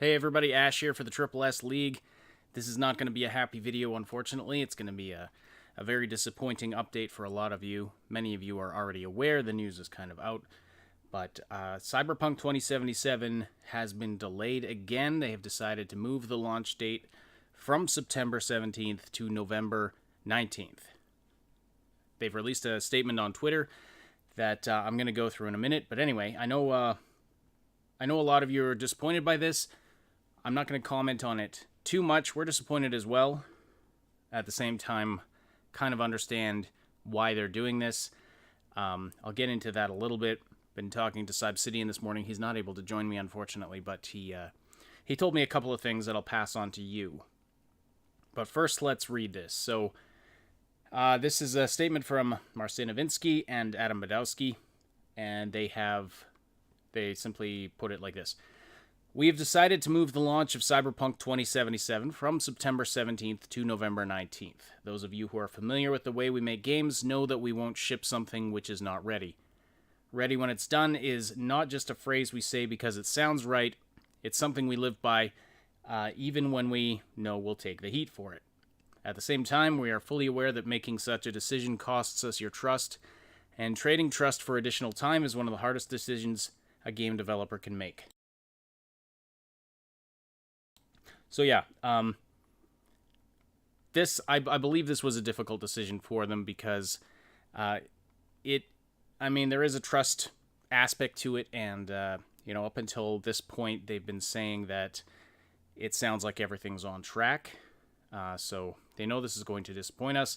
Hey everybody, Ash here for the Triple S League. This is not going to be a happy video, unfortunately. It's going to be a very disappointing update for a lot of you. Many of you are already aware, the news is kind of out. But Cyberpunk 2077 has been delayed again. They have decided to move the launch date from September 17th to November 19th. They've released a statement on Twitter that I'm going to go through in a minute. But anyway, I know a lot of you are disappointed by this. I'm not going to comment on it too much. We're disappointed as well. At the same time, kind of understand why they're doing this. I'll get into that a little bit. Been talking to Cyberpunk this morning. He's not able to join me, unfortunately, but he told me a couple of things that I'll pass on to you. But first, let's read this. So, this is a statement from Marcin Nowinski and Adam Badowski, and they simply put it like this. We have decided to move the launch of Cyberpunk 2077 from September 17th to November 19th. Those of you who are familiar with the way we make games know that we won't ship something which is not ready. Ready when it's done is not just a phrase we say because it sounds right, it's something we live by, even when we know we'll take the heat for it. At the same time, we are fully aware that making such a decision costs us your trust, and trading trust for additional time is one of the hardest decisions a game developer can make. So yeah, I believe this was a difficult decision for them because there is a trust aspect to it, and up until this point, they've been saying that it sounds like everything's on track. So they know this is going to disappoint us.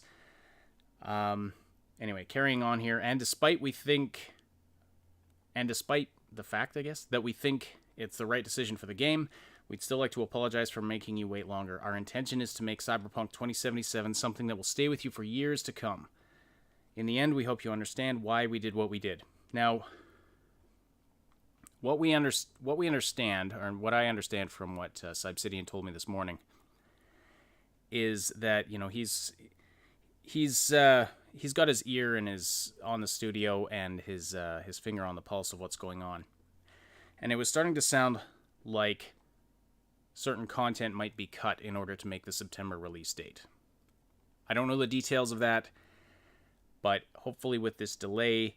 Anyway, carrying on here, and despite the fact, I guess, that we think it's the right decision for the game, we'd still like to apologize for making you wait longer. Our intention is to make Cyberpunk 2077 something that will stay with you for years to come. In the end, we hope you understand why we did what we did. Now, what we understand, or what I understand from what Cyberpunk told me this morning, is that he's got his ear and is on the studio and his finger on the pulse of what's going on, and it was starting to sound like certain content might be cut in order to make the September release date. I don't know the details of that, but hopefully with this delay,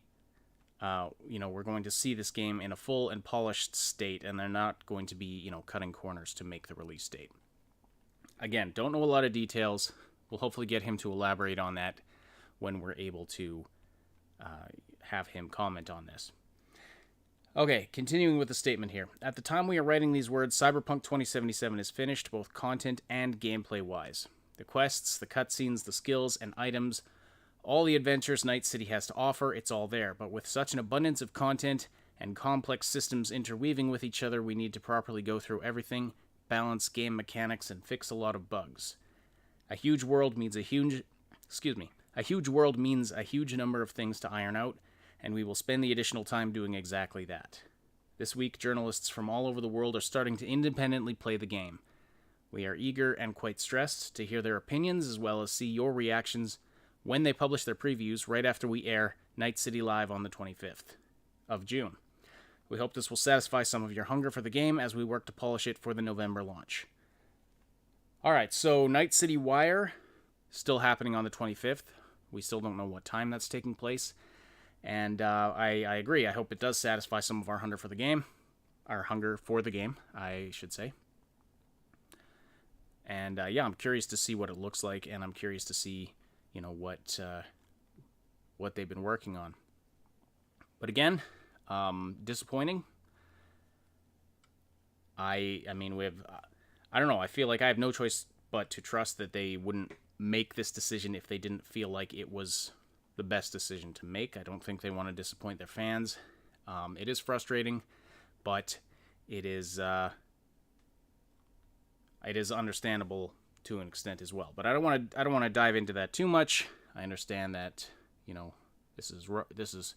we're going to see this game in a full and polished state, and they're not going to be, cutting corners to make the release date. Again, don't know a lot of details. We'll hopefully get him to elaborate on that when we're able to have him comment on this. Okay, continuing with the statement here. At the time we are writing these words, Cyberpunk 2077 is finished, both content and gameplay-wise. The quests, the cutscenes, the skills, and items, all the adventures Night City has to offer, it's all there. But with such an abundance of content and complex systems interweaving with each other, we need to properly go through everything, balance game mechanics, and fix a lot of bugs. A huge world means a huge number of things to iron out, and we will spend the additional time doing exactly that. This week, journalists from all over the world are starting to independently play the game. We are eager and quite stressed to hear their opinions as well as see your reactions when they publish their previews right after we air Night City Live on the 25th of June. We hope this will satisfy some of your hunger for the game as we work to polish it for the November launch. Alright, so Night City Wire, still happening on the 25th. We still don't know what time that's taking place. And I agree. I hope it does satisfy some of our hunger for the game. Our hunger for the game, I should say. And I'm curious to see what it looks like, and I'm curious to see, what they've been working on. But again, disappointing. I don't know. I feel like I have no choice but to trust that they wouldn't make this decision if they didn't feel like it was the best decision to make. I don't think they want to disappoint their fans. It is frustrating, but it is understandable to an extent as well. But I don't want to dive into that too much. I understand that this is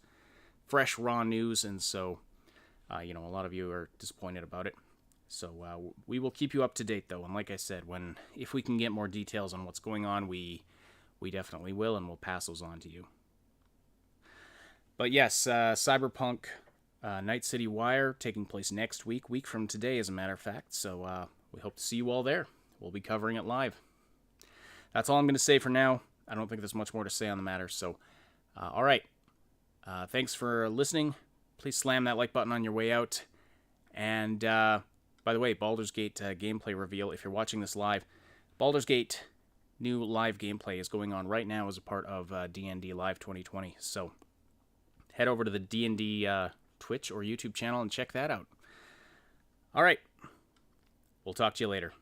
fresh, raw news, and so a lot of you are disappointed about it. So we will keep you up to date, though. And like I said, if we can get more details on what's going on, we definitely will, and we'll pass those on to you. But yes, Cyberpunk Night City Wire taking place next week from today, as a matter of fact. So we hope to see you all there. We'll be covering it live. That's all I'm going to say for now. I don't think there's much more to say on the matter. So, all right. Thanks for listening. Please slam that like button on your way out. And by the way, Baldur's Gate gameplay reveal. If you're watching this live, Baldur's Gate new live gameplay is going on right now as a part of D&D Live 2020. So head over to the D&D Twitch or YouTube channel and check that out. All right. We'll talk to you later.